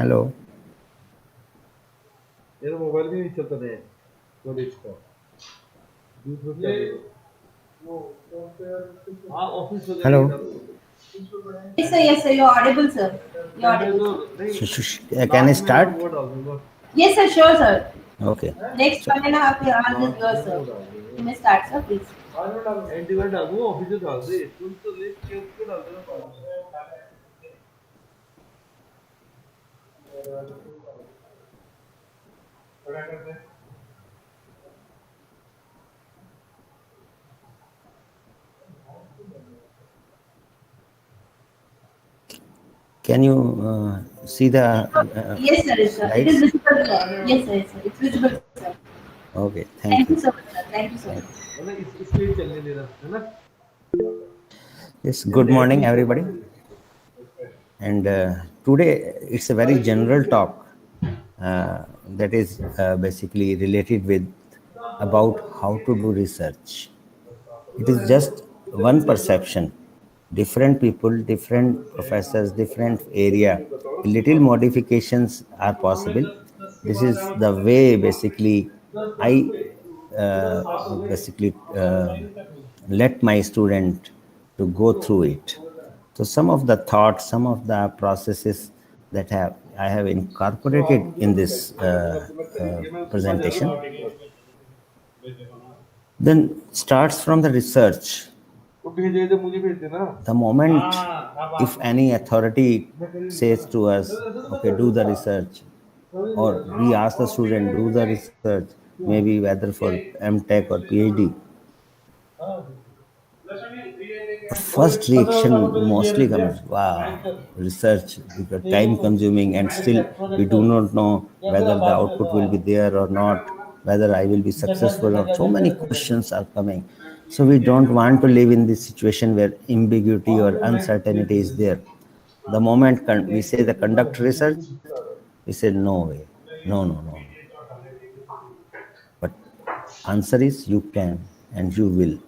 Hello. मेरा mobile भी नहीं चलता नहीं कॉलेज का दूसरा हाँ ऑफिस वगैरह हेलो। ही था तो Yes, sir, you're audible, sir. You're pen drive audible, तो sir. नहीं कैन आई लास्ट में स्टार्ट? वो डाल दूंगा Yes, sir, sure, sir. Okay. Next 1.5 years is last yours, में sir. वो डाल You दूंगा may start, sir, please. Antivirus डाल दूंगा ऑफिस में डाल दे तुम तो लेट के उसको डाल देना बाद में can you see the Yes, sir. It is slides? visible, sir. Yes, sir. It's visible, sir. Okay, Thank thank you you. so much, sir. Thank you so much. मतलब इसको ही चलने देना है ना Yes, good morning, everybody. And today it's a very general talk that is basically related with about how to do research. It is just one perception. Different people, different professors, different area. Little modifications are possible. This is the way basically I uh, basically let my student to go through it. So some of the thoughts, some of the processes that I have incorporated in this presentation, then starts from the research. तो भेजे तो मुझे भेज देना The moment if any authority says to us, okay, do the research, or we ask the student, do the research, maybe whether for MTech or PhD, first reaction mostly comes, wow, research, because time consuming, and still we do not know whether the output will be there or not, whether I will be successful or so many questions are coming. So we don't want to live in this situation where ambiguity or uncertainty is there. The moment we say the conduct research, we say no way, no. But answer is you can and you will.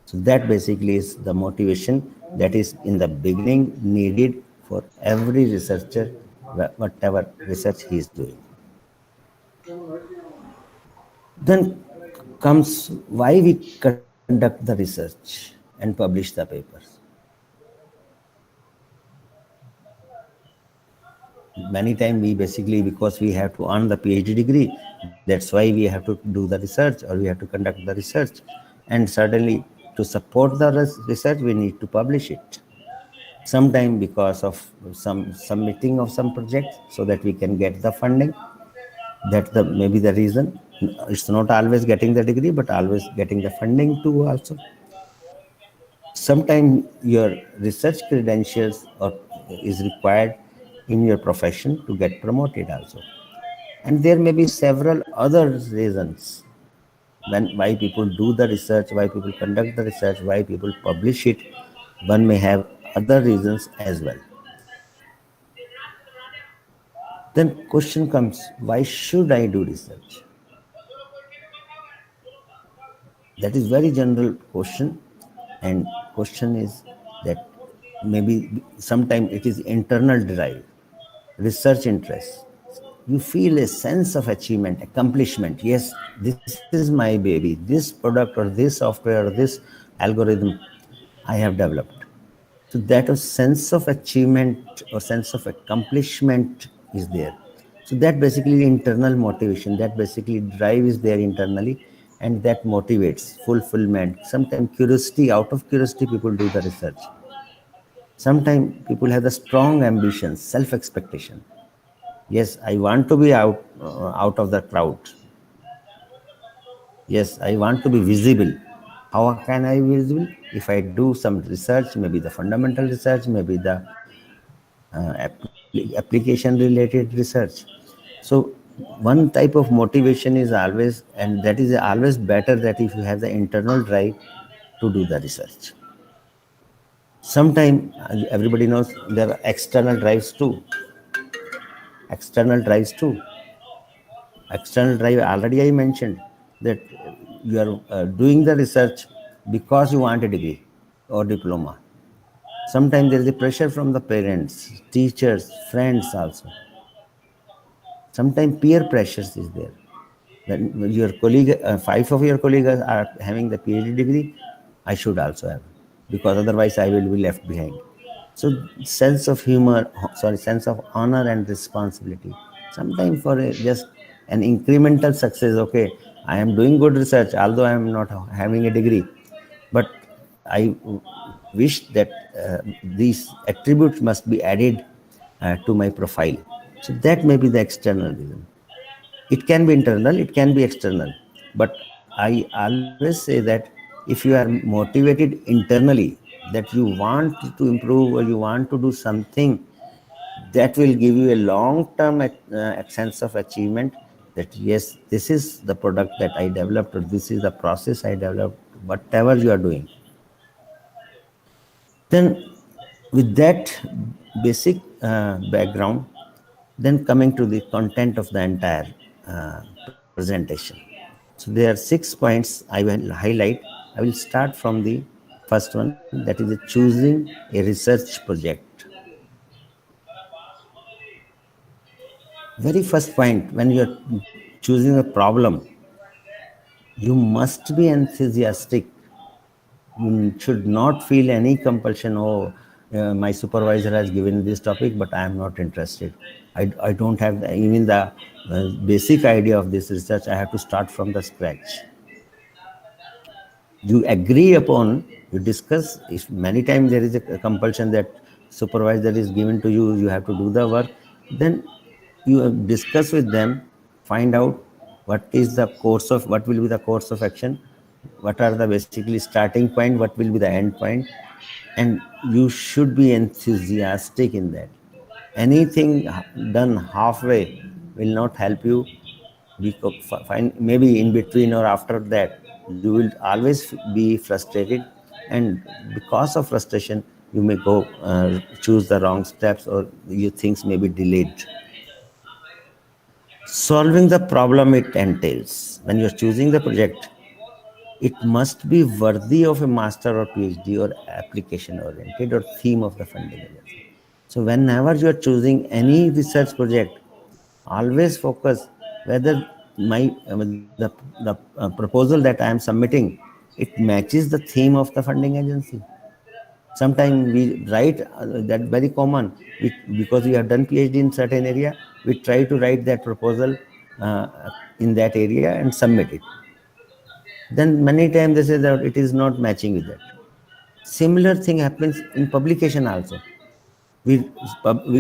So that basically is the motivation that is in the beginning needed for every researcher, whatever research he is doing. Then comes why we conduct the research and publish the papers. Many times we basically, because we have to earn the PhD degree, that's why we have to do the research or we have to conduct the research. And certainly to support the research, we need to publish it. Sometime because of some submitting of some projects so that we can get the funding. That's the maybe the reason. It's not always getting the degree, but always getting the funding too also. Sometimes your research credentials or is required in your profession to get promoted also. And there may be several other reasons why people do the research, why people conduct the research, why people publish it. One may have other reasons as well. Then question comes, why should I do research? That is very general question, and question is that maybe sometimes it is internal drive, research interest. You feel a sense of achievement, accomplishment. Yes, this is my baby. This product or this software or this algorithm I have developed. So that a sense of achievement or sense of accomplishment is there. So that basically internal motivation, that basically drive is there internally, and that motivates fulfillment. Sometimes curiosity, out of curiosity, people do the research. Sometimes people have the strong ambitions, self-expectation. Yes, I want to be out of the crowd. Yes, I want to be visible. How can I be visible? If I do some research, maybe the fundamental research, maybe the application related research. So one type of motivation is always, and that is always better, that if you have the internal drive to do the research. Sometimes everybody knows there are external drives too. External drives too. External drive, already I mentioned that you are doing the research because you want a degree or diploma. Sometimes there is a pressure from the parents, teachers, friends also. Sometimes peer pressures is there. When your colleague, five of your colleagues are having the PhD degree, I should also have, because otherwise I will be left behind. So sense of humor, sorry, sense of honor and responsibility. Sometimes for just an incremental success, okay, I am doing good research, although I am not having a degree, but I wish that these attributes must be added to my profile. So that may be the external reason. It can be internal, it can be external. But I always say that if you are motivated internally, that you want to improve or you want to do something, that will give you a long term sense of achievement, that yes, this is the product that I developed, or this is the process I developed, whatever you are doing. Then, with that basic background, then coming to the content of the entire presentation. So there are 6 points I will highlight. I will start from the first one, that is choosing a research project. Very first point, when you are choosing a problem, you must be enthusiastic. You should not feel any compulsion. Oh, my supervisor has given this topic, but I am not interested. I don't have even the basic idea of this research. I have to start from the scratch. You agree upon, you discuss. If many times there is a compulsion that supervisor is given to you, you have to do the work, then you discuss with them, find out what will be the course of action, what are the basically starting point, what will be the end point, and you should be enthusiastic in that. Anything done halfway will not help you. Find maybe in between or after that, you will always be frustrated, and because of frustration, you may go choose the wrong steps, or your things may be delayed. Solving the problem it entails. When you're choosing the project, it must be worthy of a master or PhD or application oriented or theme of the funding agency. So whenever you are choosing any research project, always focus whether the proposal that I am submitting, it matches the theme of the funding agency. Sometimes we write that very common, because we have done PhD in certain area, we try to write that proposal in that area and submit it. Then many times they say that it is not matching with that. Similar thing happens in publication also. We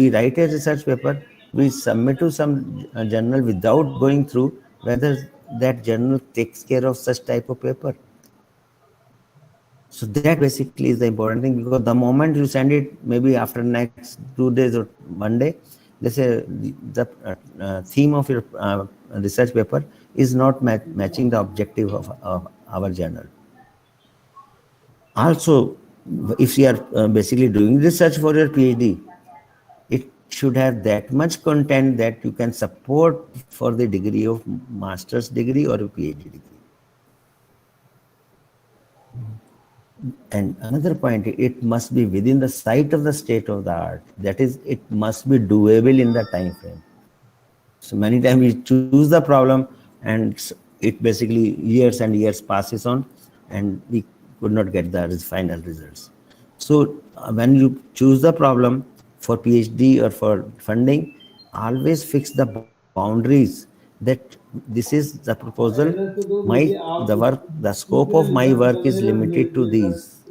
write a research paper, we submit to some journal without going through whether that journal takes care of such type of paper. So that basically is the important thing, because the moment you send it, maybe after next 2 days or one day, they say the theme of your research paper is not matching the objective of our journal. Also, if you are basically doing research for your PhD, it should have that much content that you can support for the degree of master's degree or a PhD degree. And another point, it must be within the sight of the state of the art. That is, it must be doable in the time frame. So many times we choose the problem, and it basically years and years passes on, and we could not get the final results. So when you choose the problem for PhD or for funding, always fix the boundaries, that this is the proposal. My the work, the scope of my work is limited to these,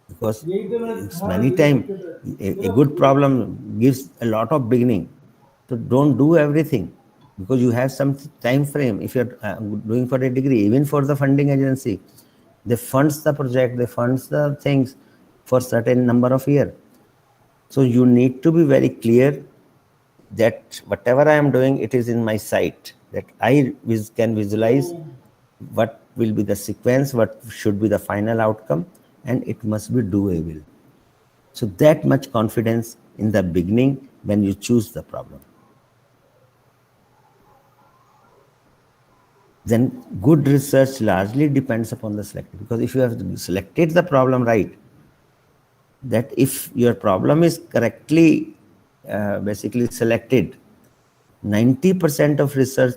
because it's many times a good problem gives a lot of beginning. So don't do everything, because you have some time frame. If you're doing for a degree, even for the funding agency, they funds the project, they funds the things for certain number of years. So you need to be very clear that whatever I am doing, it is in my sight, that I can visualize what will be the sequence, what should be the final outcome, and it must be doable. So that much confidence in the beginning when you choose the problem. Then good research largely depends upon the selected, because if you have selected the problem right, that if your problem is correctly basically selected, 90% of research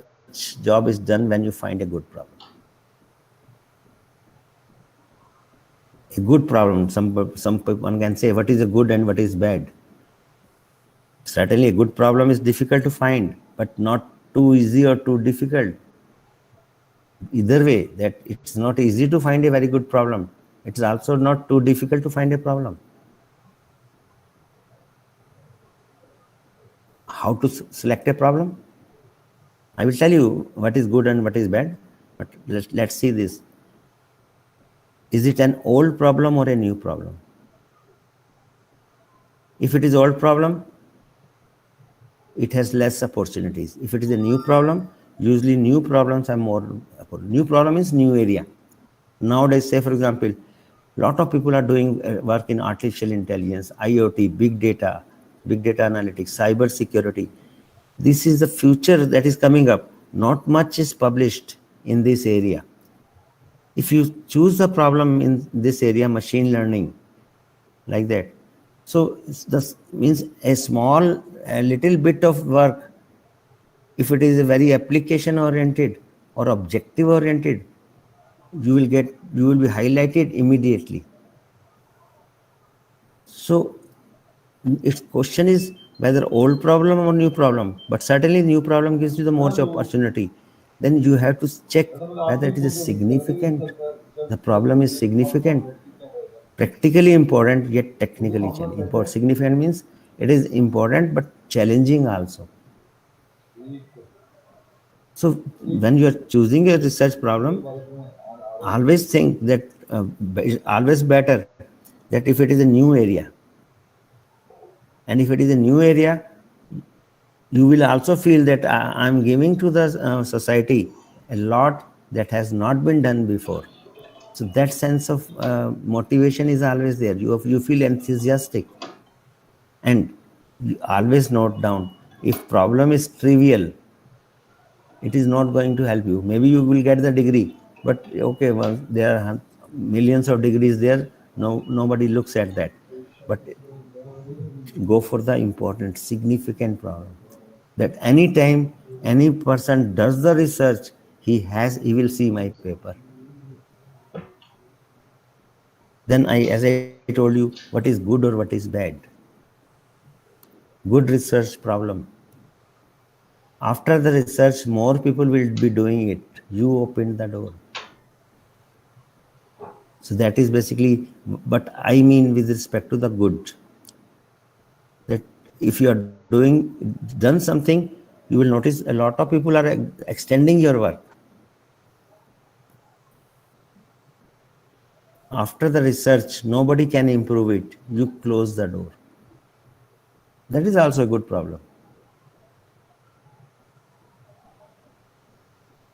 job is done when you find a good problem. A good problem, some one can say what is a good and what is bad. Certainly a good problem is difficult to find, but not too easy or too difficult. Either way, that it's not easy to find a very good problem. It's also not too difficult to find a problem. How to select a problem? I will tell you what is good and what is bad, but let's see this. Is it an old problem or a new problem? If it is old problem, it has less opportunities. If it is a new problem, usually new problems are more. New problem is new area. Nowadays, say for example, a lot of people are doing work in artificial intelligence, IoT, big data analytics, cyber security. This is the future that is coming up. Not much is published in this area. If you choose a problem in this area, machine learning, like that, so this means a little bit of work, if it is a very application oriented or objective oriented, you will be highlighted immediately. So its question is whether old problem or new problem, but certainly new problem gives you the more opportunity. Then you have to check whether it is a significant, the problem is significant, practically important yet technically challenging. Significant means it is important but challenging also. So when you are choosing a research problem, always think that always better that if it is a new area, and if it is a new area, you will also feel that I'm giving to the society a lot that has not been done before. So that sense of motivation is always there. You feel enthusiastic, and you always note down, if problem is trivial, it is not going to help you. Maybe you will get the degree, but okay, well, there are millions of degrees there. No, nobody looks at that. But go for the important, significant problem. That any time any person does the research, he will see my paper. Then as I told you, what is good or what is bad. Good research problem. After the research, more people will be doing it. You opened the door. So that is basically, but I mean with respect to the good. That if you are done something, you will notice a lot of people are extending your work. After the research, nobody can improve it. You close the door. That is also a good problem.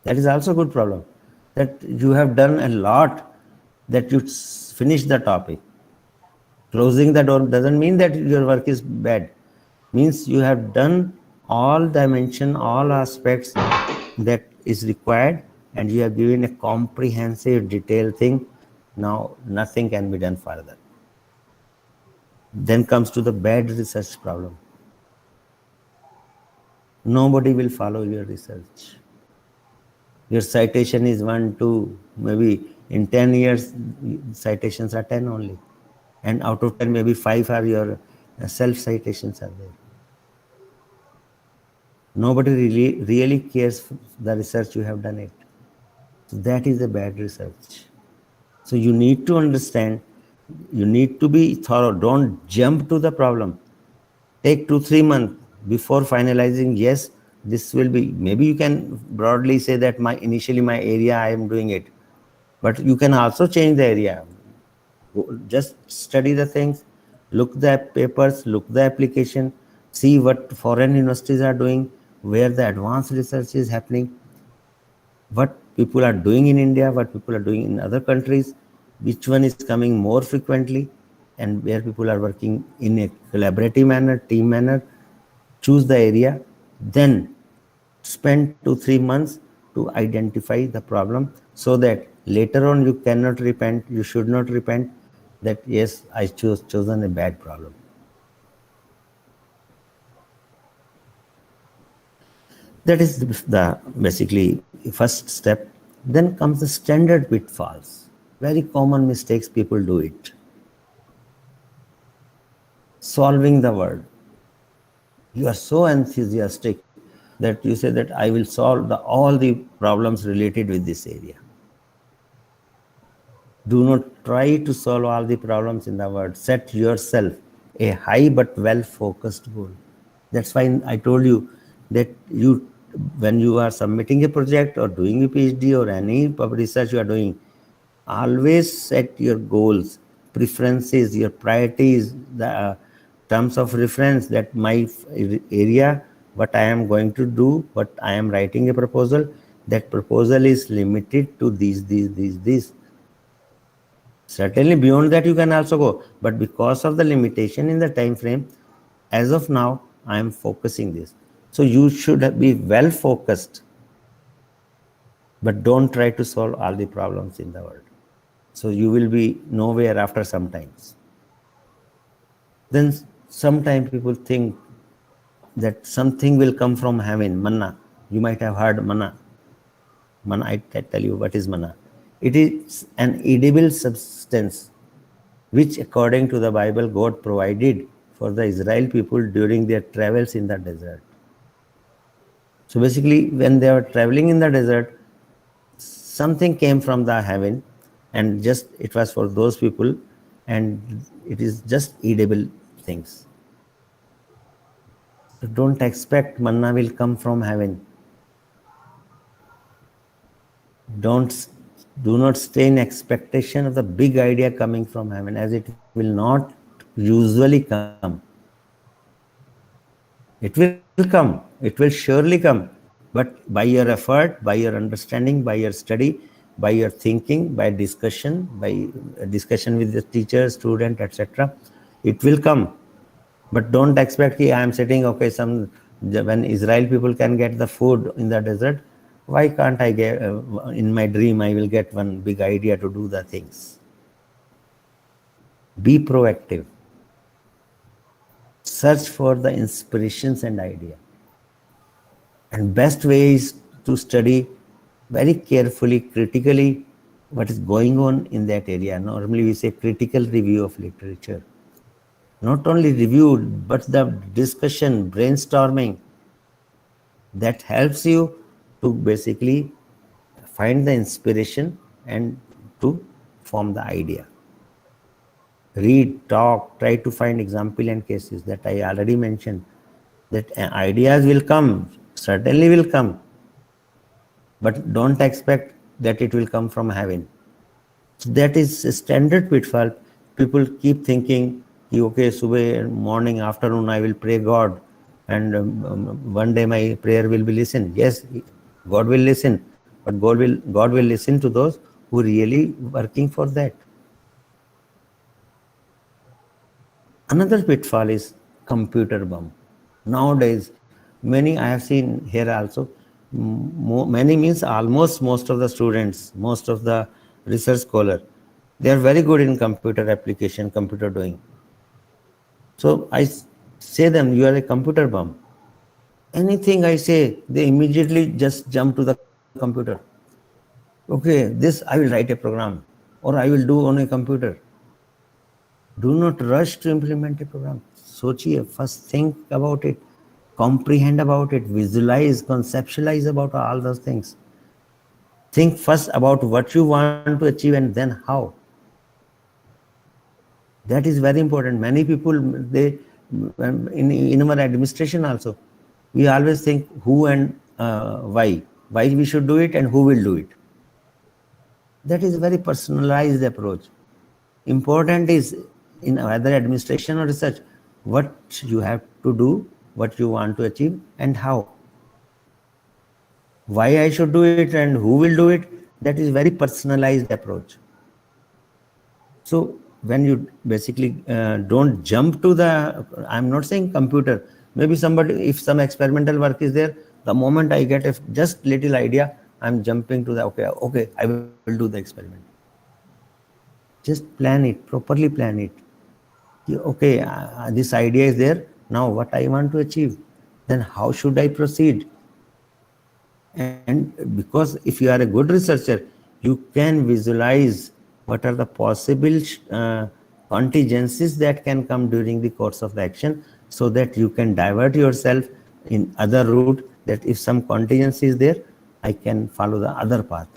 That is also a good problem. That you have done a lot, that you finish the topic. Closing the door doesn't mean that your work is bad. Means you have done all dimension, all aspects that is required, and you have given a comprehensive, detailed thing. Now nothing can be done further. Then comes to the bad research problem. Nobody will follow your research. Your citation is 1, 2, maybe in 10 years, citations are 10 only. And out of 10, maybe 5 are your self-citations are there. Nobody really cares for the research you have done it. So that is a bad research. So you need to understand, you need to be thorough. Don't jump to the problem. Take 2-3 months before finalizing. Yes, this will be, maybe you can broadly say that initially my area I am doing it, but you can also change the area. Just study the things, look the papers, look the application, see what foreign universities are doing, where the advanced research is happening, what people are doing in India, what people are doing in other countries, which one is coming more frequently, and where people are working in a collaborative manner, team manner. Choose the area, then spend 2-3 months to identify the problem, so that later on you cannot repent, you should not repent that yes, I chosen a bad problem. That is the basically first step. Then comes the standard pitfalls. Very common mistakes people do it. Solving the word. You are so enthusiastic that you say that I will solve all the problems related with this area. Do not try to solve all the problems in the world. Set yourself a high but well focused goal. That's why I told you that when you are submitting a project or doing a PhD or any research you are doing, always set your goals, preferences, your priorities, the terms of reference, that my area, what I am going to do, what I am writing a proposal, that proposal is limited to these. Certainly beyond that you can also go, but because of the limitation in the time frame, as of now, I am focusing this. So you should be well focused, but don't try to solve all the problems in the world. So you will be nowhere after some times. Then sometimes people think that something will come from heaven, manna. You might have heard manna. Manna, I tell you what is manna. It is an edible substance which according to the Bible God provided for the Israel people during their travels in the desert. So basically when they were traveling in the desert, something came from the heaven and just it was for those people, and it is just edible things. So don't expect manna will come from heaven. Don't do not stay in expectation of the big idea coming from heaven, as it will not usually come. It will come, it will surely come, but by your effort, by your understanding, by your study, by your thinking, by discussion with the teacher, student, etc., it will come. But don't expect I am sitting, okay, when Israel people can get the food in the desert, why can't I get, in my dream, I will get one big idea to do the things. Be proactive. Search for the inspirations and idea. And best way is to study very carefully, critically, what is going on in that area. Normally we say critical review of literature. Not only review, but the discussion, brainstorming, that helps you to basically find the inspiration and to form the idea. Read, talk, try to find example and cases that I already mentioned. That ideas will come, certainly will come, but don't expect that it will come from heaven. So that is a standard pitfall. People keep thinking, okay, subah, morning, afternoon, I will pray God, and one day my prayer will be listened. Yes, God will listen, but God will listen to those who really working for that. Another pitfall is computer bum. Nowadays, many I have seen here also, many means almost most of the students, most of the research scholar, they are very good in computer application, computer doing. So I say them, you are a computer bum. Anything I say, they immediately just jump to the computer. Okay, this I will write a program, or I will do on a computer. Do not rush to implement a program. Sochiye, first think about it, comprehend about it, visualize, conceptualize about all those things. Think first about what you want to achieve and then how. That is very important. Many people, they in our administration also, we always think who and why we should do it and who will do it. That is a very personalized approach. Important is in either administration or research, what you have to do, what you want to achieve, and how. Why I should do it and who will do it, that is very personalized approach. So when you basically don't jump to the, I'm not saying computer, maybe somebody, if some experimental work is there, the moment I get a just little idea, I'm jumping to the, okay, I will do the experiment. Just plan it, properly plan it. Okay, this idea is there, now what I want to achieve, then how should I proceed? And because if you are a good researcher, you can visualize what are the possible contingencies that can come during the course of the action, so that you can divert yourself in other route, that if some contingency is there, I can follow the other path.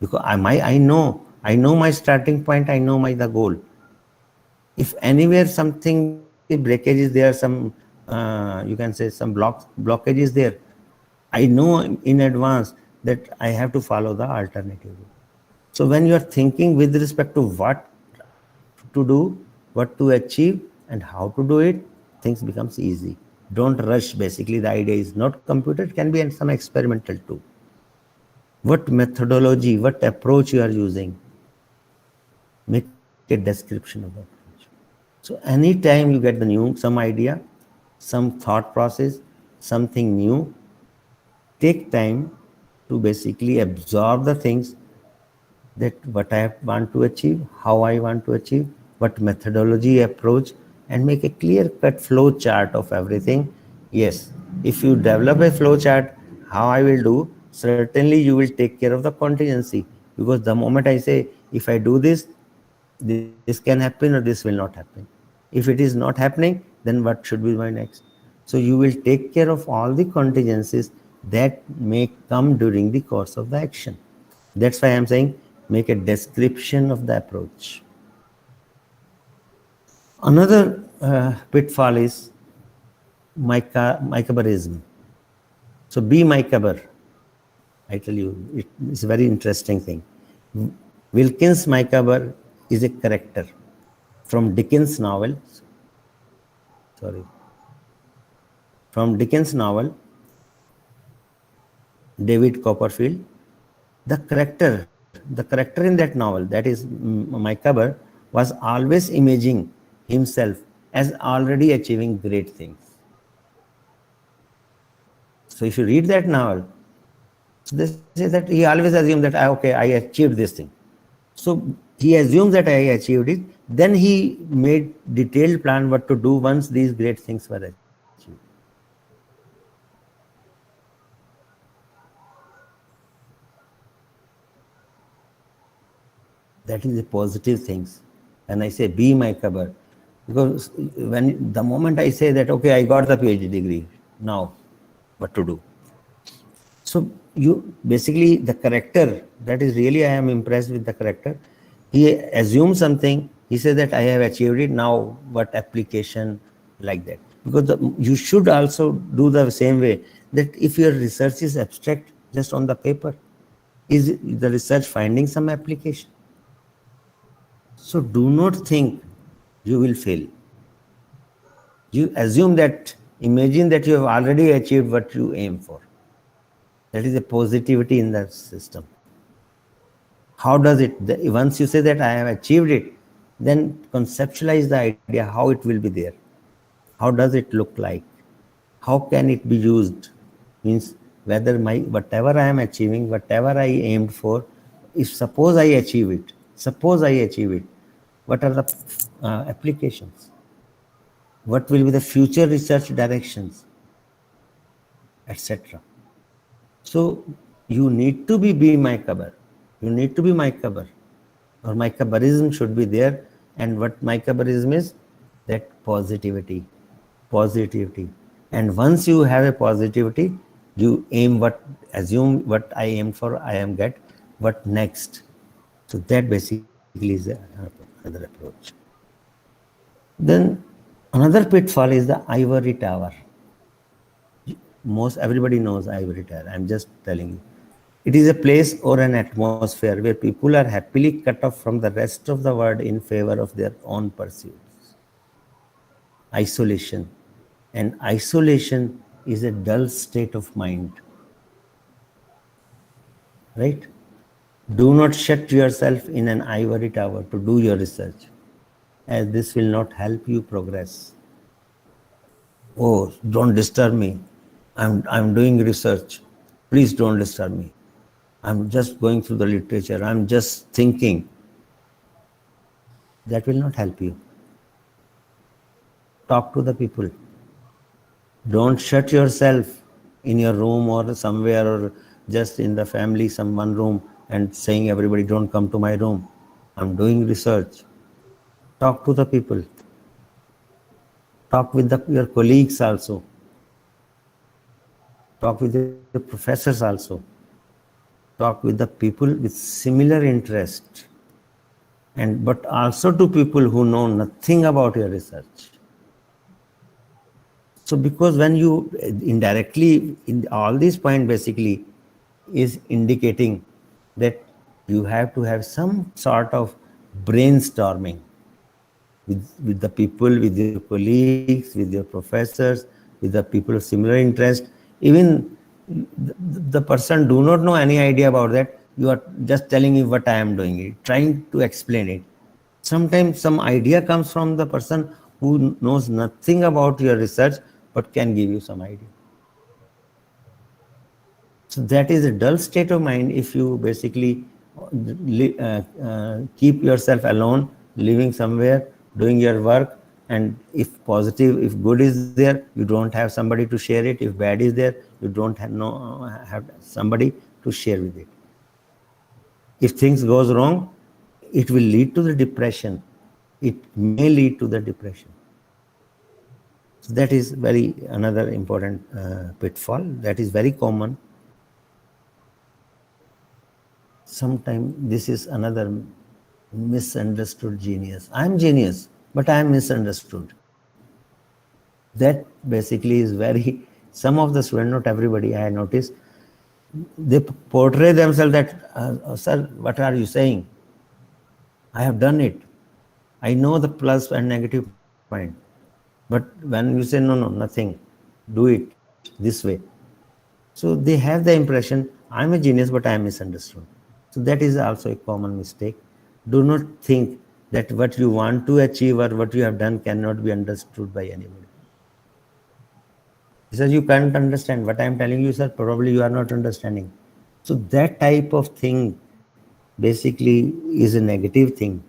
Because I know my starting point, I know my the goal. If anywhere something the breakage is there, some you can say some blockage is there, I know in advance that I have to follow the alternative route. So when you are thinking with respect to what to do, what to achieve, and how to do it, things becomes easy. Don't rush. Basically, the idea is not computer. It can be some experimental too. What methodology, what approach you are using, make a description of the approach. So anytime you get the new, some idea, some thought process, something new, take time to basically absorb the things, that what I want to achieve, how I want to achieve, what methodology approach, and make a clear cut flow chart of everything. Yes, if you develop a flow chart, how I will do, certainly you will take care of the contingency, because the moment I say, if I do this can happen or this will not happen. If it is not happening, then what should be my next? So you will take care of all the contingencies that may come during the course of the action. That's why I'm saying make a description of the approach. Another pitfall is mycabarism. So be mycabar. I tell you, it's a very interesting thing. Wilkins Mycabar is a character from Dickens' novel. Sorry, from Dickens' novel, David Copperfield. The character in that novel, that is Mycabar, was always imagining himself as already achieving great things. So if you read that novel, so they say that he always assumed that okay, I achieved this thing. So he assumes that I achieved it. Then he made detailed plan what to do once these great things were achieved. That is a positive things. And I say be my cover, because when the moment I say that okay, I got the PhD degree, now what to do? So you basically the character, that is really I am impressed with the character. He assumes something. He says that I have achieved it. Now what application, like that? Because you should also do the same way. That if your research is abstract, just on the paper, is the research finding some application? So do not think you will fail. You assume that, imagine that you have already achieved what you aim for. That is a positivity in the system. How does it, once you say that I have achieved it, then conceptualize the idea how it will be there. How does it look like? How can it be used? Means whether my whatever I am achieving, whatever I aimed for, if suppose I achieve it, what are the applications? What will be the future research directions, etc. So you need to be my cover. You need to be my cover, or my coverism should be there. And what my coverism is, that positivity. And once you have a positivity, you aim what, assume what I aim for, I am get what next. So that basically is another approach. Then another pitfall is the ivory tower. Most everybody knows ivory tower. I'm just telling you. It is a place or an atmosphere where people are happily cut off from the rest of the world in favor of their own pursuits. Isolation. And isolation is a dull state of mind. Right? Do not shut yourself in an ivory tower to do your research, as this will not help you progress. Oh, don't disturb me. I'm doing research. Please don't disturb me. I'm just going through the literature. I'm just thinking. That will not help you. Talk to the people. Don't shut yourself in your room or somewhere, or just in the family, some one room, and saying everybody don't come to my room. I'm doing research. Talk to the people. Talk with your colleagues also. Talk with your professors also. Talk with the people with similar interest, and but also to people who know nothing about your research. So because when you indirectly, in all these points basically is indicating that you have to have some sort of brainstorming with the people, with your colleagues, with your professors, with the people of similar interest. Even the person do not know any idea about that. You are just telling me what I am doing, trying to explain it. Sometimes some idea comes from the person who knows nothing about your research but can give you some idea. So that is a dull state of mind if you basically keep yourself alone, living somewhere, doing your work, and if positive, if good is there, you don't have somebody to share it. If bad is there, you don't have somebody to share with it. If things goes wrong, it will lead to the depression. It may lead to the depression. So that is very another important pitfall that is very common. Sometimes this is another misunderstood genius. I am genius, but I am misunderstood. That basically is very, some of the students, not everybody, I noticed, they portray themselves that, sir, what are you saying? I have done it. I know the plus and negative point. But when you say, no, nothing, do it this way. So they have the impression, I'm a genius, but I am misunderstood. So that is also a common mistake. Do not think that what you want to achieve or what you have done cannot be understood by anybody. He says, you can't understand what I am telling you, sir. Probably you are not understanding. So that type of thing basically is a negative thing.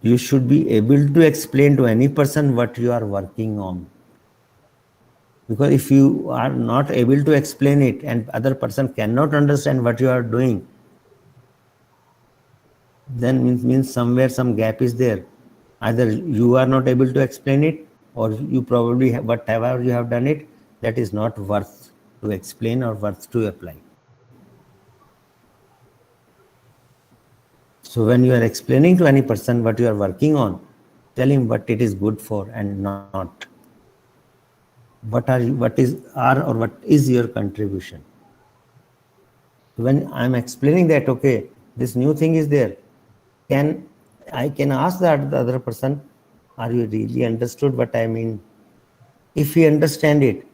You should be able to explain to any person what you are working on. Because if you are not able to explain it and other person cannot understand what you are doing, then means somewhere some gap is there. Either you are not able to explain it, or you probably have, whatever you have done it, that is not worth to explain or worth to apply. So when you are explaining to any person what you are working on, tell him what it is good for and not. What is are or what is your contribution? When I'm explaining that, okay, this new thing is there, I can ask the other person, are you really understood what I mean? If he understand it,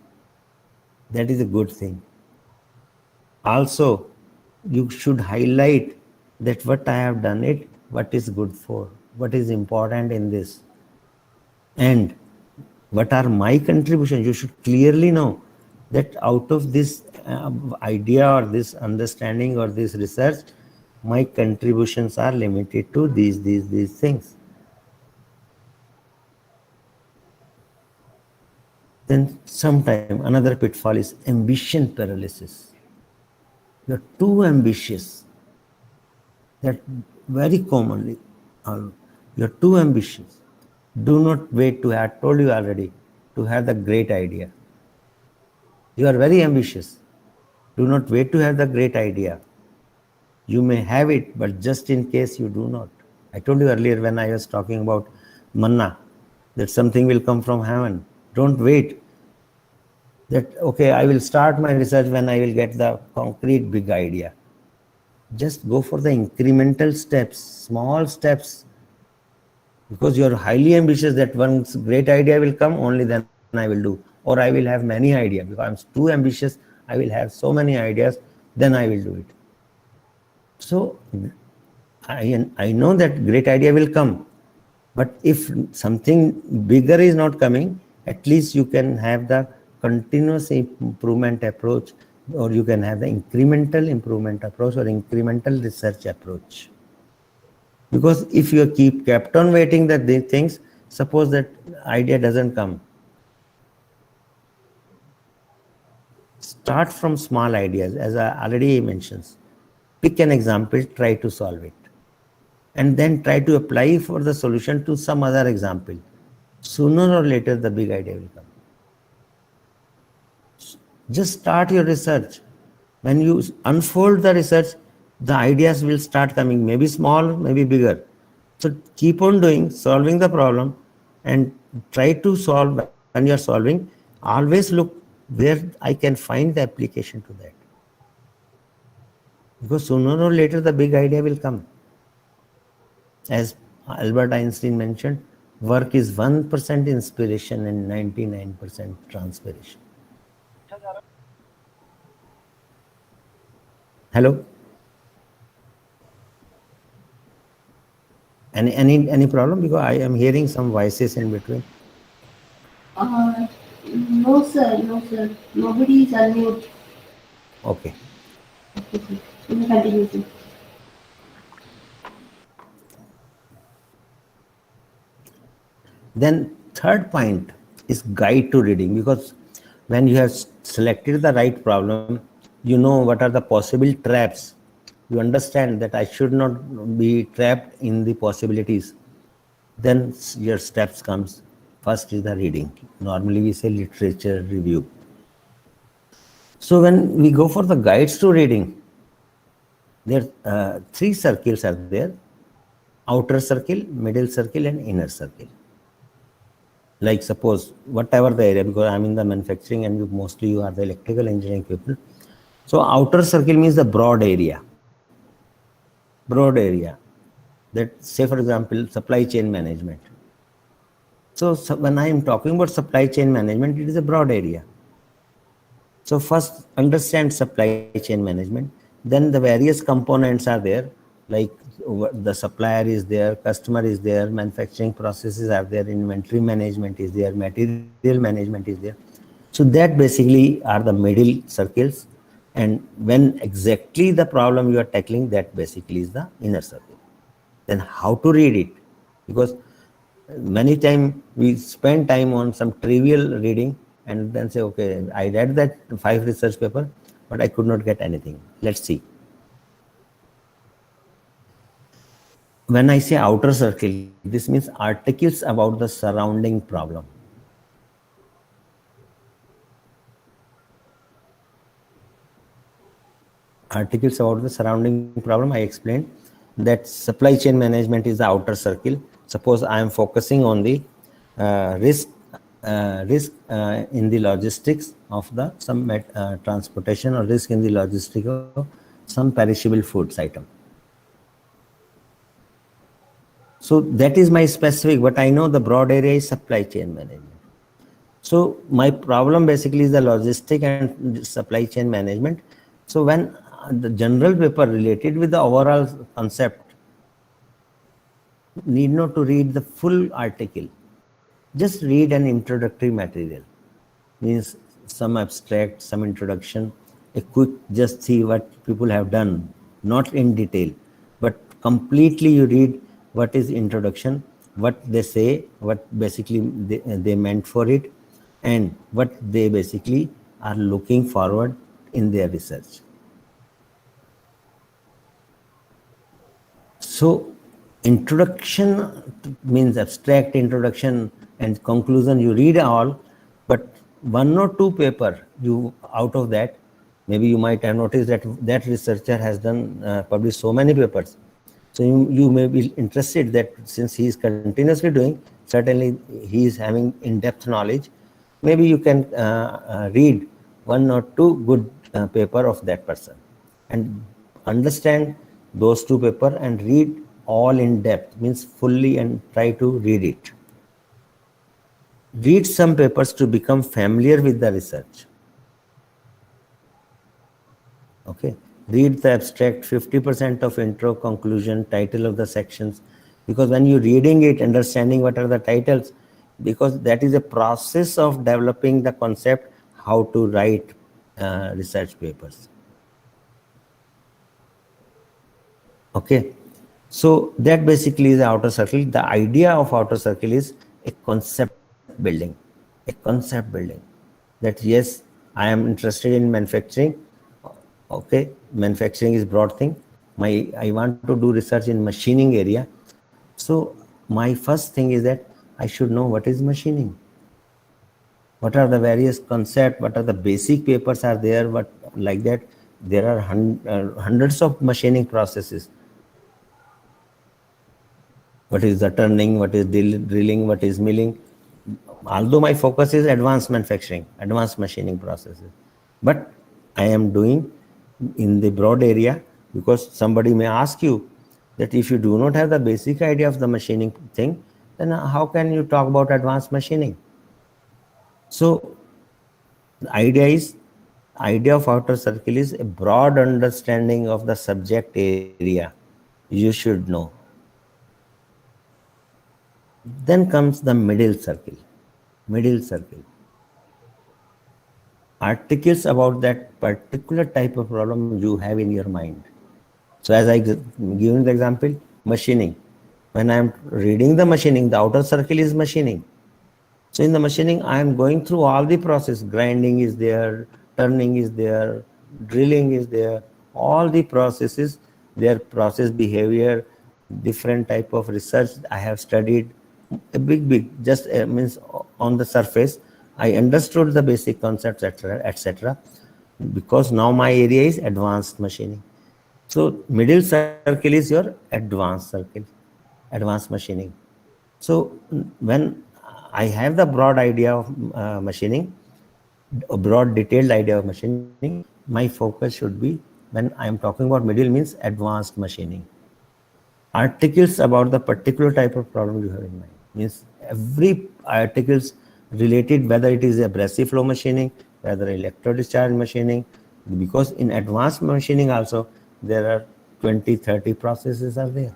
that is a good thing. Also, you should highlight that what I have done it, what is good for, what is important in this, and what are my contributions. You should clearly know that out of this idea or this understanding or this research, my contributions are limited to these things. Then sometime another pitfall is ambition paralysis. You're too ambitious. That very commonly, you're too ambitious. Do not wait to have, told you already, to have the great idea. You are very ambitious. Do not wait to have the great idea. You may have it, but just in case you do not. I told you earlier when I was talking about manna, that something will come from heaven. Don't wait. That, okay, I will start my research when I will get the concrete big idea. Just go for the incremental steps, small steps, because you are highly ambitious that once great idea will come, only then I will do. Or I will have many ideas because I'm too ambitious, I will have so many ideas, then I will do it. So I know that great idea will come, but if something bigger is not coming, at least you can have the continuous improvement approach, or you can have the incremental improvement approach or incremental research approach. Because if you kept on waiting that these things, suppose that idea doesn't come, Start from small ideas, as I already mentioned. Pick an example, try to solve it, and then try to apply for the solution to some other example. Sooner or later, the big idea will come. Just start your research. When you unfold the research, the ideas will start coming, maybe small, maybe bigger. So keep on doing, solving the problem, and try to solve. When you're solving, always look where I can find the application to that. Because sooner or later, the big idea will come. As Albert Einstein mentioned, work is 1% inspiration and 99% transpiration. Hello? Any problem? Because I am hearing some voices in between. Uh, no, sir. No, sir. Nobody is unmute. Okay. Okay, sir. You may continue, sir. Then third point is guide to reading, because when you have selected the right problem, you know what are the possible traps. You understand that I should not be trapped in the possibilities. Then your steps comes. First is the reading. Normally we say literature review. So when we go for the guides to reading, there three circles are there: outer circle, middle circle, and inner circle. Like suppose whatever the area, because I'm in the manufacturing and mostly you are the electrical engineering people. So outer circle means the broad area. That say for example supply chain management. So when I am talking about supply chain management, it is a broad area. So first understand supply chain management. Then the various components are there, like the supplier is there, customer is there, manufacturing processes are there, inventory management is there, material management is there. So that basically are the middle circles. And when exactly the problem you are tackling, that basically is the inner circle. Then how to read it? Because many times we spend time on some trivial reading and then say, okay, I read that 5 research paper, but I could not get anything. Let's see. When I say outer circle, this means articles about the surrounding problem. Articles about the surrounding problem, I explained that supply chain management is the outer circle. Suppose I am focusing on the risk in the logistics of the some transportation, or risk in the logistics of some perishable foods item. So that is my specific, but I know the broad area is supply chain management. So my problem basically is the logistic and supply chain management. So when the general paper related with the overall concept, need not to read the full article. Just read an introductory material. Means some abstract, some introduction, a quick, just see what people have done, not in detail, but completely you read what is introduction, what they say, what basically they meant for it, and what they basically are looking forward in their research. So introduction means abstract introduction and conclusion. You read all, but 1 or 2 paper you out of that. Maybe you might have noticed that that researcher has done published so many papers. So you may be interested that since he is continuously doing, certainly he is having in-depth knowledge. Maybe you can read 1 or 2 good paper of that person and understand those 2 paper and read all in depth, means fully, and try to read it. Read some papers to become familiar with the research. Okay, read the abstract, 50% of intro, conclusion, title of the sections, because when you're reading it, understanding what are the titles, because that is a process of developing the concept how to write research papers. Okay, so that basically is the outer circle. The idea of outer circle is a concept building, that yes, I am interested in manufacturing. Okay, manufacturing is broad thing. I want to do research in machining area. So my first thing is that I should know what is machining. What are the various concepts? What are the basic papers are there? What like that? There are hundreds of machining processes. What is the turning, what is drilling, what is milling. Although my focus is advanced manufacturing, advanced machining processes, but I am doing in the broad area because somebody may ask you that if you do not have the basic idea of the machining thing, then how can you talk about advanced machining? So the idea of outer circle is a broad understanding of the subject area you should know. Then comes the middle circle. Middle circle. Articles about that particular type of problem you have in your mind. So as I given the example, machining. When I am reading the machining, the outer circle is machining. So in the machining, I am going through all the process. Grinding is there, turning is there, drilling is there, all the processes, their process behavior, different type of research I have studied. A big, just means on the surface, I understood the basic concepts, etc., etc. Because now my area is advanced machining. So middle circle is your advanced circle, advanced machining. So when I have the broad idea of machining, a broad detailed idea of machining, my focus should be when I am talking about middle means advanced machining. Articles about the particular type of problem you have in mind means every articles related, whether it is abrasive flow machining, whether electrodischarge machining, because in advanced machining also there are 20-30 processes are there.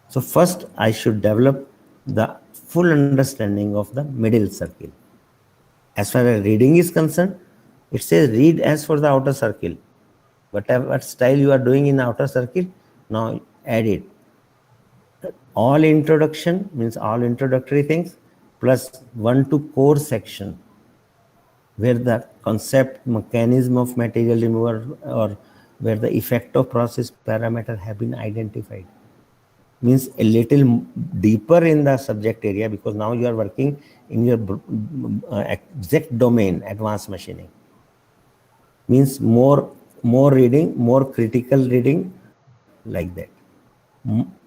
So first I should develop the full understanding of the middle circle. As far as reading is concerned, it says read as for the outer circle. Whatever style you are doing in outer circle, now add it. All introduction means all introductory things plus 1 to core section where the concept, mechanism of material removal or where the effect of process parameter have been identified. Means a little deeper in the subject area because now you are working in your exact domain, advanced machining. Means more reading, more critical reading, like that.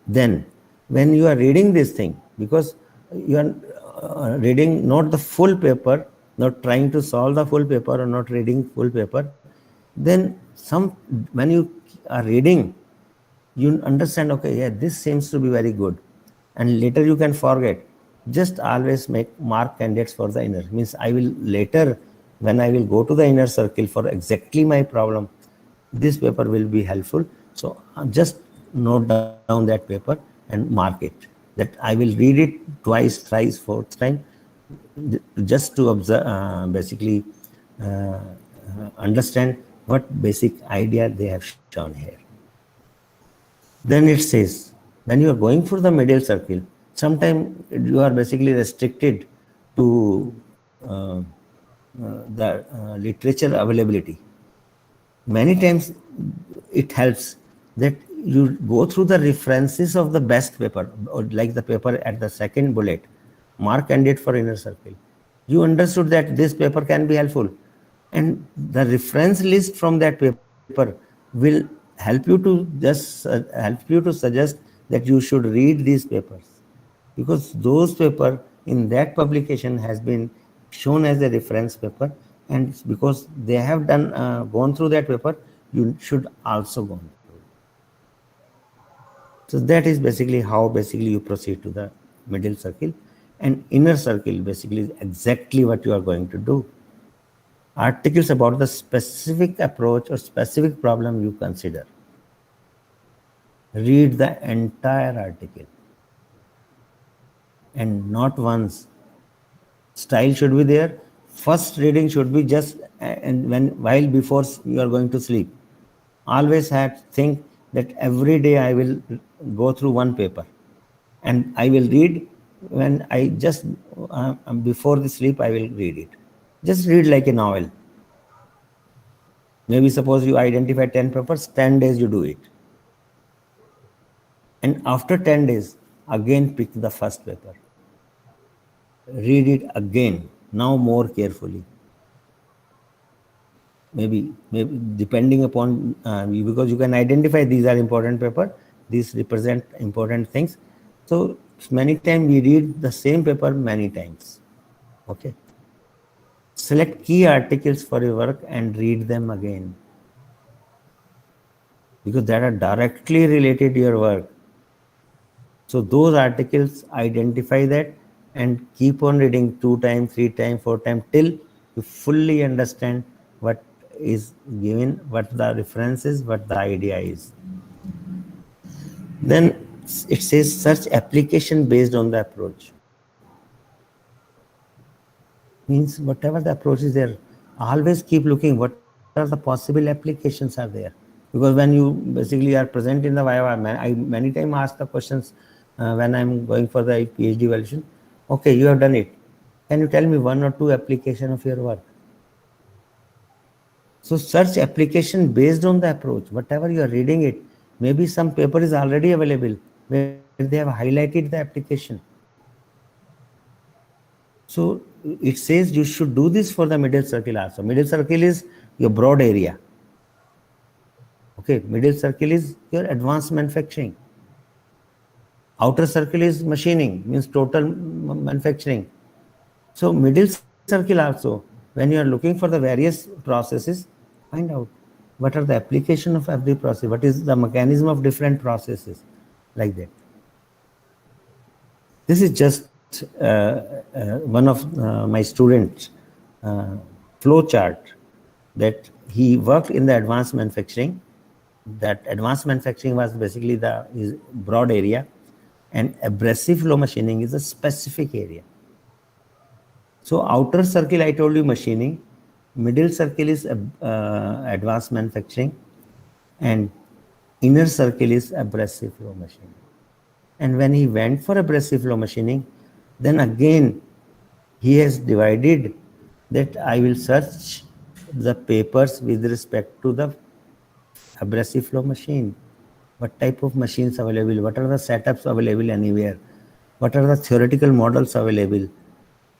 Then when you are reading this thing, because you are reading not the full paper, not trying to solve the full paper or not reading full paper, then when you are reading, you understand, okay, yeah, this seems to be very good, and later you can forget. Just always make mark candidates for the inner. Means I will later, when I will go to the inner circle for exactly my problem, this paper will be helpful. So just note down that paper and mark it, that I will read it twice, thrice, fourth time, just to observe, basically understand what basic idea they have shown here. Then it says, when you are going for the middle circle, sometimes you are basically restricted to the literature availability. Many times it helps that you go through the references of the best paper, or like the paper at the second bullet, mark candidate for inner circle. You understood that this paper can be helpful, and the reference list from that paper will help you to just help you to suggest that you should read these papers, because those paper in that publication has been shown as a reference paper, and because they have done gone through that paper, you should also go through. So that is basically how basically you proceed to the middle circle. And inner circle basically is exactly what you are going to do. Articles about the specific approach or specific problem you consider. Read the entire article, and not once. Style should be there. First reading should be just and while before you are going to sleep. Always have think that every day I will go through one paper, and I will read when I just before the sleep I will read it. Just read like a novel. Maybe suppose you identify 10 papers, 10 days you do it. And after 10 days, again pick the first paper. Read it again, now more carefully. Maybe depending upon because you can identify these are important paper, these represent important things. So many times we read the same paper many times. Okay. Select key articles for your work and read them again, because that are directly related to your work. So those articles, identify that and keep on reading 2 times, 3 times, 4 times till you fully understand what is given, what the reference is, what the idea is. Then it says search application based on the approach. Means whatever the approach is there, always keep looking what are the possible applications are there. Because when you basically are present in the Viva, I many times ask the questions when I'm going for the PhD evaluation. Okay, you have done it. Can you tell me one or two application of your work? So search application based on the approach. Whatever you are reading it, maybe some paper is already available where they have highlighted the application. So it says you should do this for the middle circle also. Middle circle is your broad area. Okay, middle circle is your advanced manufacturing. Outer circle is machining, means total manufacturing. So middle circle also, when you are looking for the various processes, find out what are the application of every process, what is the mechanism of different processes, like that. This is just one of my students' flow chart that he worked in the advanced manufacturing. That advanced manufacturing was basically the broad area, and abrasive flow machining is a specific area. So outer circle, I told you machining, middle circle is advanced manufacturing, and inner circle is abrasive flow machining. And when he went for abrasive flow machining, then again he has divided that I will search the papers with respect to the abrasive flow machine. What type of machines available? What are the setups available anywhere? What are the theoretical models available?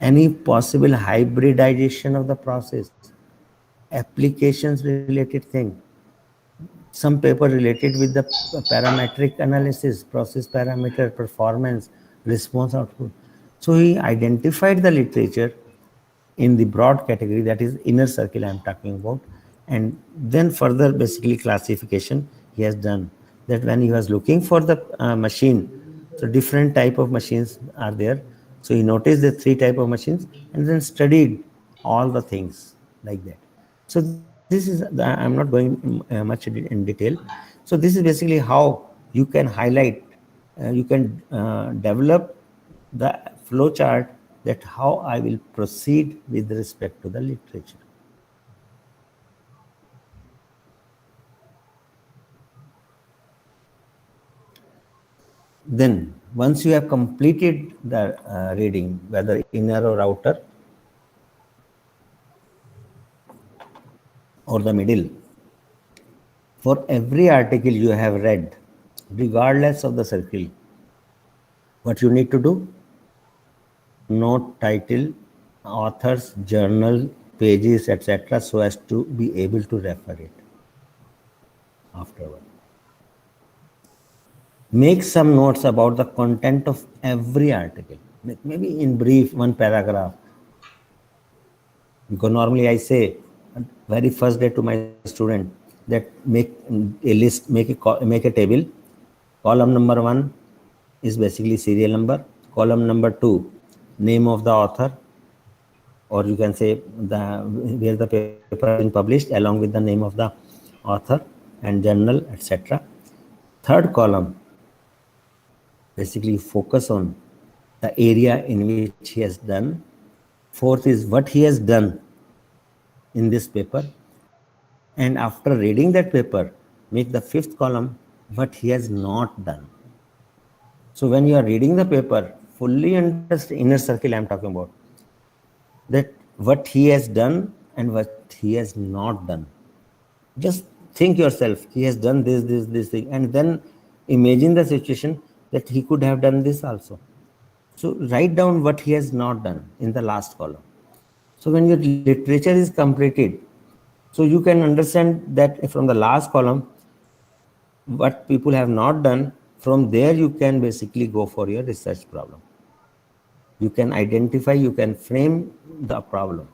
Any possible hybridization of the process? Applications related thing. Some paper related with the parametric analysis, process parameter, performance, response output. So he identified the literature in the broad category, that is inner circle I'm talking about, and then further basically classification he has done, that when he was looking for the machine, so different type of machines are there. So he noticed the 3 type of machines and then studied all the things like that. So this is I'm not going much in detail. So this is basically how you can highlight, you can develop the flow chart, that how I will proceed with respect to the literature. Then once you have completed the reading, whether inner or outer or the middle, for every article you have read, regardless of the circle, what you need to do? Note title, authors, journal, pages, etc., so as to be able to refer it afterward. Make some notes about the content of every article, maybe in brief, one paragraph. Because normally I say, very first day to my student, that make a list, make a table. Column number 1 is basically serial number. Column number 2, name of the author, or you can say where the paper has been published along with the name of the author and journal, etc. Third column, basically focus on the area in which he has done. Fourth is what he has done in this paper. And after reading that paper, make the 5th column what he has not done. So when you are reading the paper, fully understand, inner circle I am talking about, that what he has done and what he has not done. Just think yourself, he has done this thing, and then imagine the situation that he could have done this also. So write down what he has not done in the last column. So when your literature is completed, so you can understand that from the last column, what people have not done, from there you can basically go for your research problem. You can identify, you can frame the problem.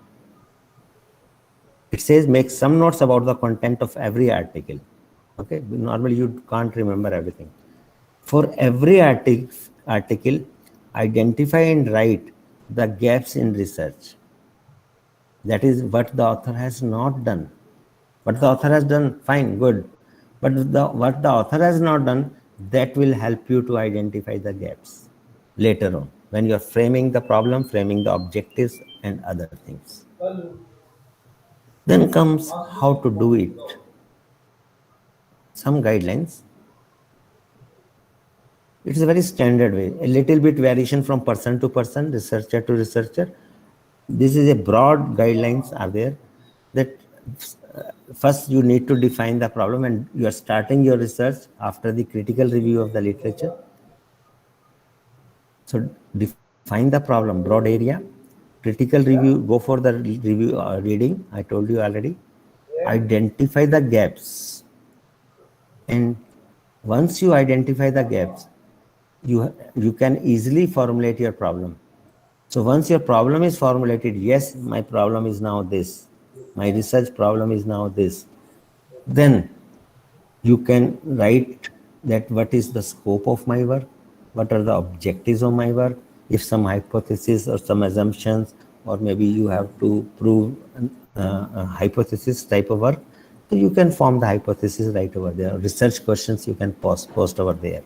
It says make some notes about the content of every article. Okay, normally you can't remember everything. For every article, identify and write the gaps in research. That is what the author has not done. What the author has done, fine, good. But what the author has not done, that will help you to identify the gaps later on when you are framing the problem, framing the objectives, and other things. Then comes how to do it. Some guidelines. It's a very standard way. A little bit variation from person to person, researcher to researcher. This is a broad guidelines are there that first you need to define the problem, and you are starting your research after the critical review of the literature. So define the problem, broad area. Critical review, go for the review reading. I told you already. Identify the gaps, and once you identify the gaps, you can easily formulate your problem. So once your problem is formulated, yes, my problem is now this, my research problem is now this, then you can write that what is the scope of my work, what are the objectives of my work, if some hypothesis or some assumptions, or maybe you have to prove a hypothesis type of work, so you can form the hypothesis right over there. Research questions you can post over there.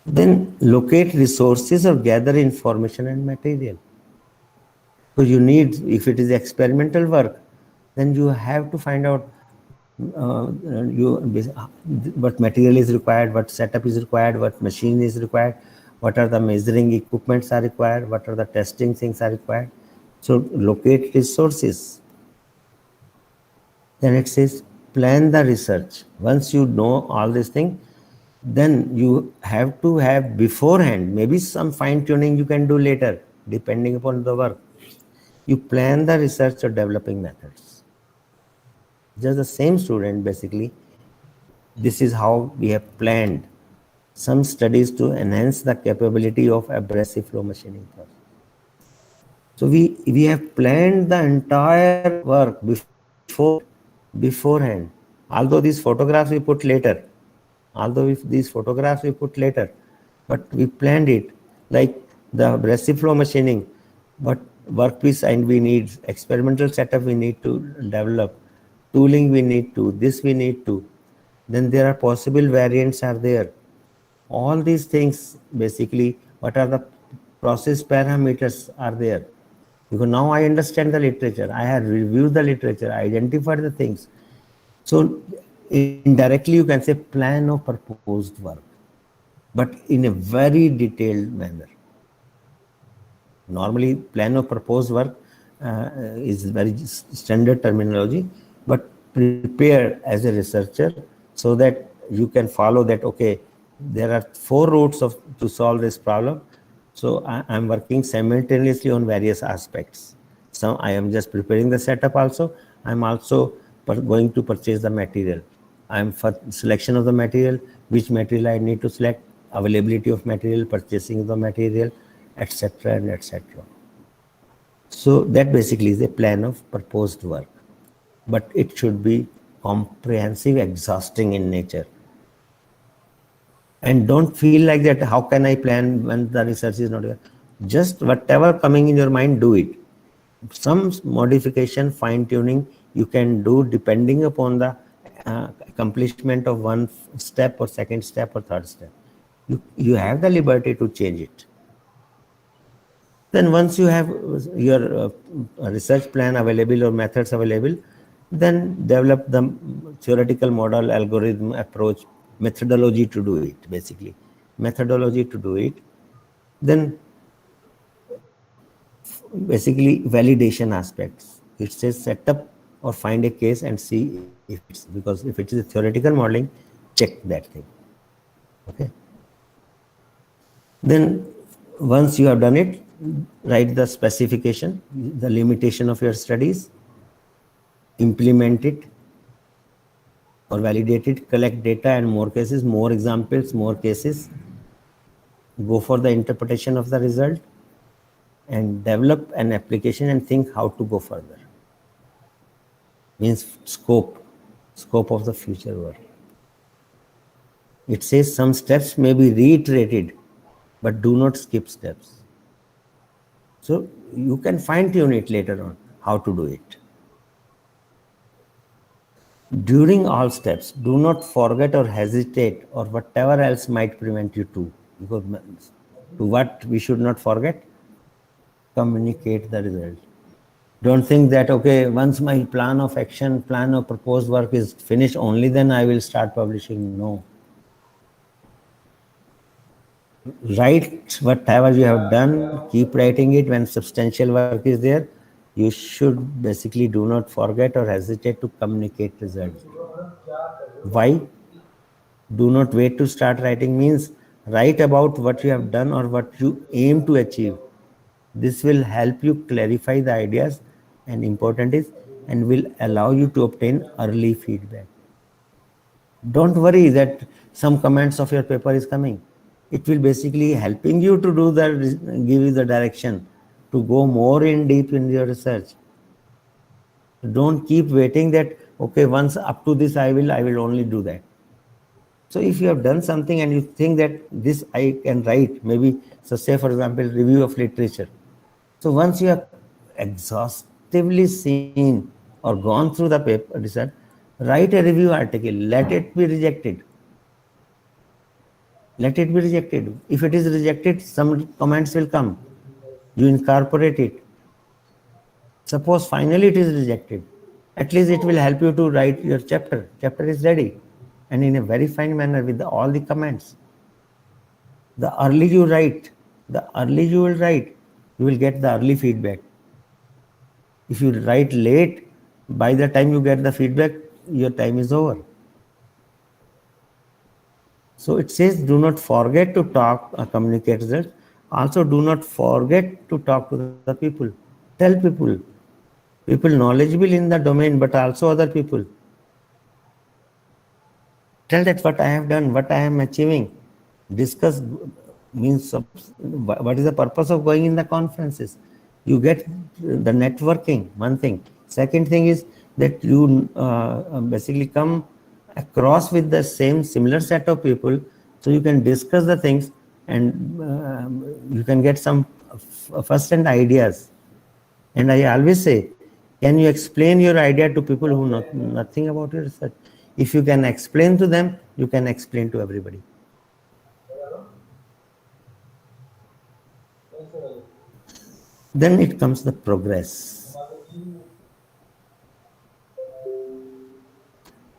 Then locate resources or gather information and material. So you need, if it is experimental work, then you have to find out what material is required, what setup is required, what machine is required, what are the measuring equipments are required, what are the testing things are required. So locate resources. Then it says plan the research. Once you know all these things, then you have to have beforehand, maybe some fine tuning you can do later, depending upon the work. You plan the research or developing methods. Just the same student, basically, this is how we have planned some studies to enhance the capability of abrasive flow machining process. So we have planned the entire work beforehand. Although these photographs we put later, but we planned it, like the abrasive flow machining, what workpiece and we need, experimental setup we need to develop, tooling we need to, this we need to. Then there are possible variants are there. All these things, basically, what are the process parameters are there. Because now I understand the literature, I have reviewed the literature, identified the things. So indirectly you can say plan of proposed work, but in a very detailed manner. Normally plan of proposed work is very standard terminology, but prepare as a researcher so that you can follow that, okay, there are 4 routes to solve this problem. So I'm working simultaneously on various aspects. So I am just preparing the setup also. I'm also going to purchase the material. I'm for selection of the material, which material I need to select, availability of material, purchasing of the material, etc. and etc. So that basically is a plan of proposed work, but it should be comprehensive, exhausting in nature. And don't feel like that, how can I plan when the research is not there? Just whatever coming in your mind, do it. Some modification, fine tuning you can do depending upon the accomplishment of one step or second step or third step. You have the liberty to change it. Then once you have your research plan available or methods available, then develop the theoretical model, algorithm, approach, methodology to do it, basically. Methodology to do it. Then basically validation aspects. It says setup or find a case and see if it's, because if it is a theoretical modeling, check that thing. Okay. Then once you have done it, write the specification, the limitation of your studies, implement it or validate it, collect data and more cases, more examples, more cases, go for the interpretation of the result, and develop an application and think how to go further. Means scope of the future work. It says some steps may be reiterated, but do not skip steps. So you can fine tune it later on how to do it. During all steps, do not forget or hesitate or whatever else might prevent you to. Because to what we should not forget? Communicate the result. Don't think that, okay, once my plan of action, plan of proposed work is finished, only then I will start publishing. No. Write whatever you have done, keep writing it. When substantial work is there, you should basically do not forget or hesitate to communicate results. Why? Do not wait to start writing means write about what you have done or what you aim to achieve. This will help you clarify the ideas, and important is, and will allow you to obtain early feedback. Don't worry that some comments of your paper is coming. It will basically helping you to do the, give you the direction to go more in deep in your research. Don't keep waiting that, okay, once up to this I will only do that. So if you have done something and you think that this I can write, maybe, so say for example, review of literature. So once you have exhaustively seen or gone through the paper research, write a review article, let it be rejected. Let it be rejected. If it is rejected, some comments will come. You incorporate it. Suppose finally it is rejected. At least it will help you to write your chapter. Chapter is ready and in a very fine manner with all the comments. The early you write, the early you will write, you will get the early feedback. If you write late, by the time you get the feedback, your time is over. So it says, do not forget to talk, communicate results. Also, do not forget to talk to the people. Tell people knowledgeable in the domain, but also other people. Tell that what I have done, what I am achieving. Discuss means what is the purpose of going in the conferences. You get the networking, one thing. Second thing is that you basically come across with the similar set of people, so you can discuss the things and you can get some first-hand ideas. And I always say, can you explain your idea to people who know nothing about your research? If you can explain to them, you can explain to everybody. Then it comes the progress.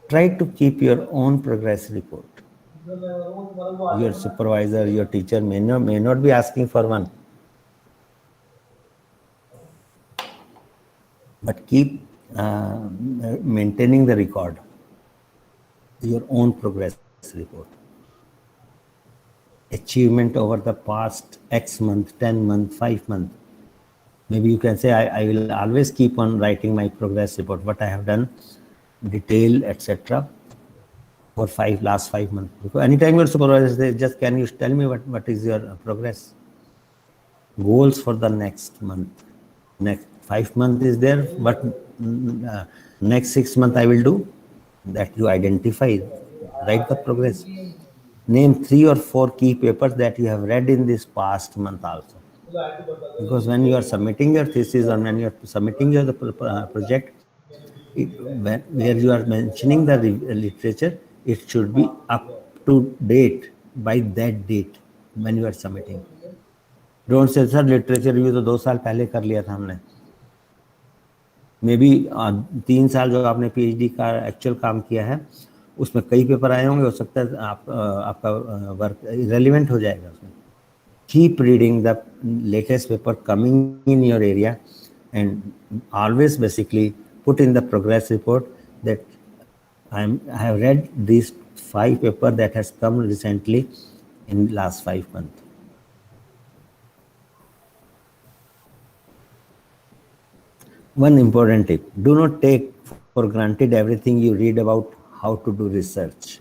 Try to keep your own progress report. Your supervisor, your teacher may not be asking for one. But keep maintaining the record, your own progress report. Achievement over the past X month, 10 month, 5 month. Maybe you can say, I will always keep on writing my progress report, what I have done, detail, etc. for last 5 months. Because anytime your supervisor says, just can you tell me what is your progress? Goals for the next month. Next 5 months is there, but next 6 months I will do. That you identify, write the progress. Name 3 or 4 key papers that you have read in this past month also. Because when you are submitting your thesis or when you are submitting your project, where you are mentioning the literature, it should be up to date by that date when you are submitting. Don't say, sir, literature review तो 2 साल पहले कर लिया था हमने. May be 3 साल जो आपने PhD का एक्चुअल काम किया है, उसमें कई पेपर आए होंगे, हो सकता है आपका वर्क रेलिवेंट हो जाएगा उसमें. Keep reading the latest paper coming in your area and always basically put in the progress report that I have read these 5 papers that has come recently in last 5 months. One important tip: do not take for granted everything you read about how to do research.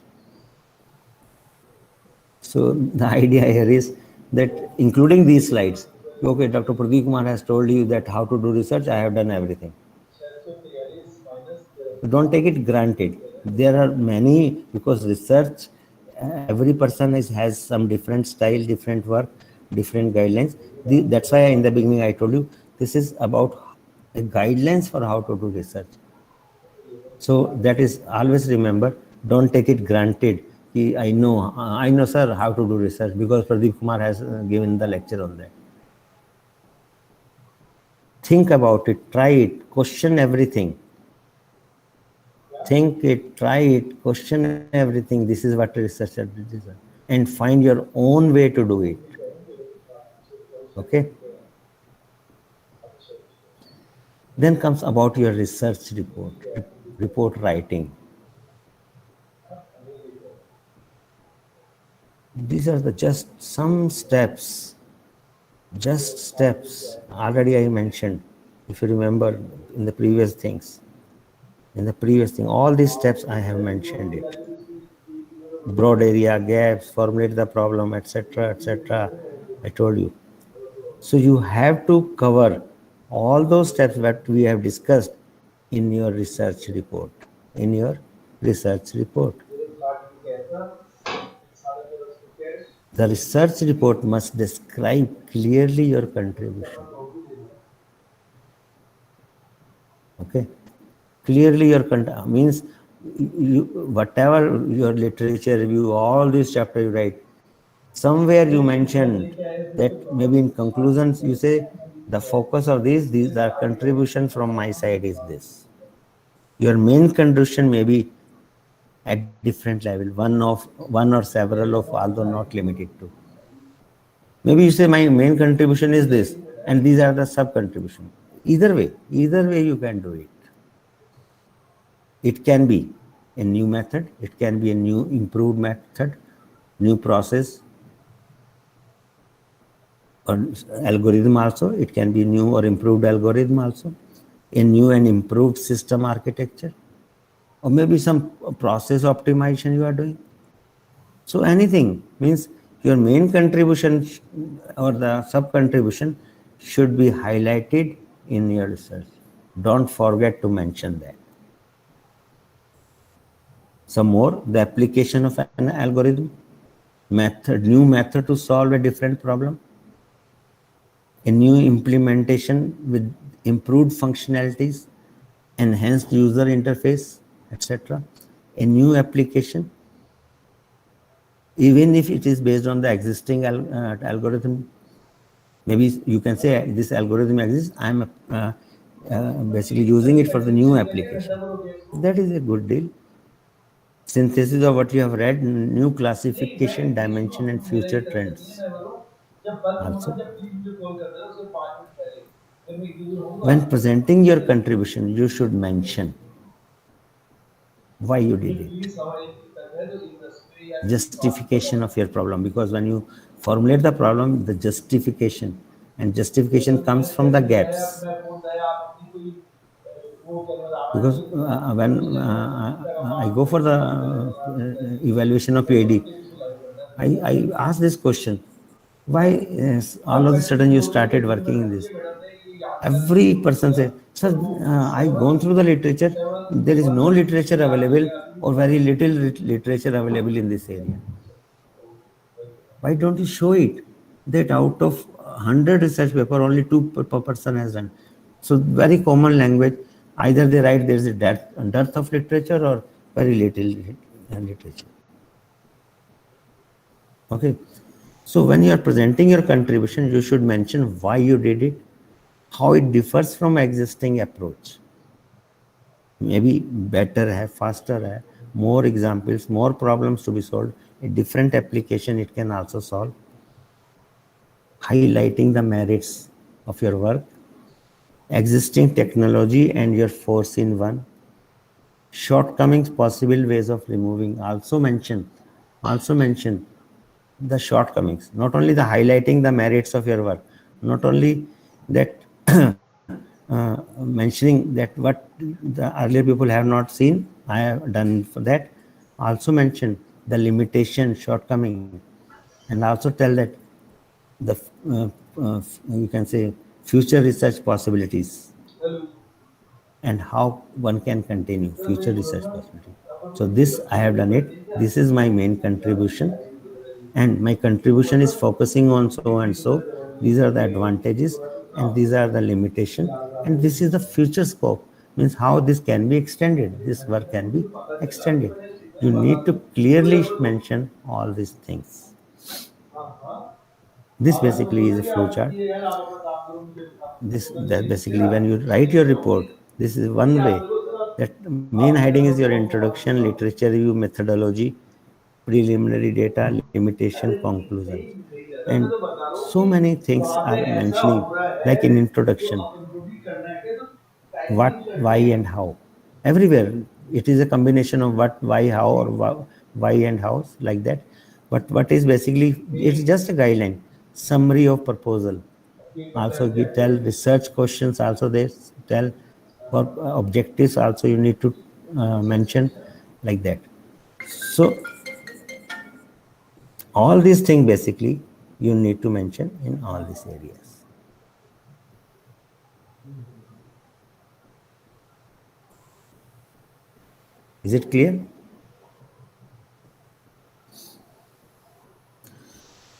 So the idea here is that, including these slides, okay, Dr. Pradeep Kumar has told you that how to do research. I have done everything. So don't take it granted. There are many, because research, every person has some different style, different work, different guidelines. That's why in the beginning I told you this is about a guidelines for how to do research. So that is, always remember, don't take it granted. I know, sir, how to do research because Pradeep Kumar has given the lecture on that. Think about it, try it, question everything. Think it, try it, question everything. This is what researchers do, and find your own way to do it. Okay. Then comes about your research report writing. These are the just some steps. Just steps. Already I mentioned, if you remember in the previous things. In the previous thing, all these steps I have mentioned it. Broad area, gaps, formulate the problem, etc., etc. I told you. So you have to cover all those steps that we have discussed in your research report. In your research report. The research report must describe clearly your contribution. Okay. Clearly your means whatever your literature review, all these chapters you write, somewhere you mentioned that maybe in conclusions you say the focus of these are contribution from my side is this. Your main contribution may be at different level, one or several of, although not limited to. Maybe you say my main contribution is this, and these are the sub contribution. Either way you can do it. It can be a new method, it can be a new improved method, new process, or algorithm also. It can be new or improved algorithm also, a new and improved system architecture, or maybe some process optimization you are doing. So anything, means your main contribution or the sub contribution should be highlighted in your research. Don't forget to mention that. Some more, the application of an algorithm, new method to solve a different problem, a new implementation with improved functionalities, enhanced user interface, etc. A new application, even if it is based on the existing algorithm. Maybe you can say this algorithm exists, I'm basically using it for the new application. That is a good deal. Synthesis of what you have read, new classification, dimension, and future trends. Also, when presenting your contribution, you should mention why you did it, justification of your problem, because when you formulate the problem, the justification, and justification comes from the gaps. Because when I go for the evaluation of PhD, I ask this question: why all of a sudden you started working in this? Every person says, sir, I gone through the literature. There is no literature available, or very little literature available in this area. Why don't you show it? That out of 100 research paper, only 2 per person has done. So very common language. Either they write there is a dearth of literature or very little literature. Okay. So when you are presenting your contribution, you should mention why you did it, how it differs from existing approach. Maybe better hai, faster hai, more examples, more problems to be solved, a different application it can also solve, highlighting the merits of your work, existing technology and your force in one, shortcomings, possible ways of removing. Also mention the shortcomings, not only the highlighting the merits of your work, not only that mentioning that what the earlier people have not seen, I have done for that. Also mention the limitation, shortcoming, and also tell that the you can say future research possibilities and how one can continue future research possibility. So this I have done it. This is my main contribution, and my contribution is focusing on so and so. These are the advantages and these are the limitation, and this is the future scope. Means how this can be extended. This work can be extended. You need to clearly mention all these things. This basically is a flowchart. This that basically when you write your report, this is one way. That main heading is your introduction, literature review, methodology, preliminary data, limitation, conclusions, and so many things are mentioning, like in introduction, what, why, and how. Everywhere it is a combination of what, why, how, or why and how, like that. But what is basically, it's just a guideline, summary of proposal. Also we tell research questions, also they tell for objectives, also you need to mention, like that. So all these things basically you need to mention in all these areas. Is it clear?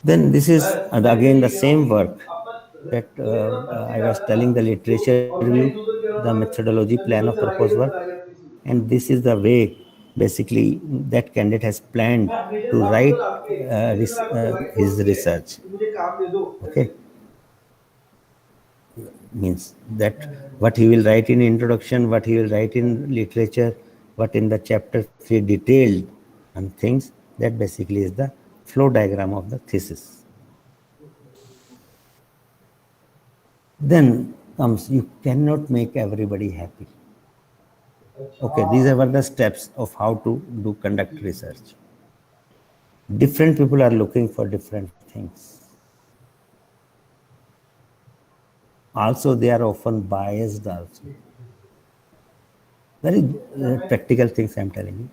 Then this is again the same work that I was telling, the literature review, the methodology, plan of proposed work, and this is the way basically that candidate has planned to write his research. Okay, means that what he will write in introduction, what he will write in literature, what in the chapter 3 detailed and things, that basically is the flow diagram of the thesis. Then comes, you cannot make everybody happy. Okay, these are the steps of how to do conduct research. Different people are looking for different things. Also, they are often biased also. Very practical things I'm telling you.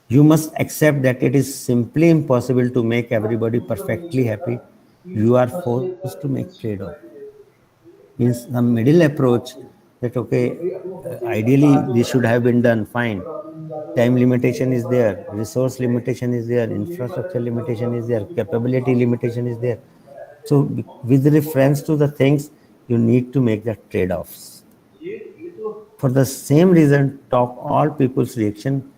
You must accept that it is simply impossible to make everybody perfectly happy. You are forced to make trade-off. Means the middle approach, that okay, ideally this should have been done fine. Time limitation is there, resource limitation is there, infrastructure limitation is there, capability limitation is there. So with reference to the things, you need to make the trade-offs. For the same reason, talk all people's reaction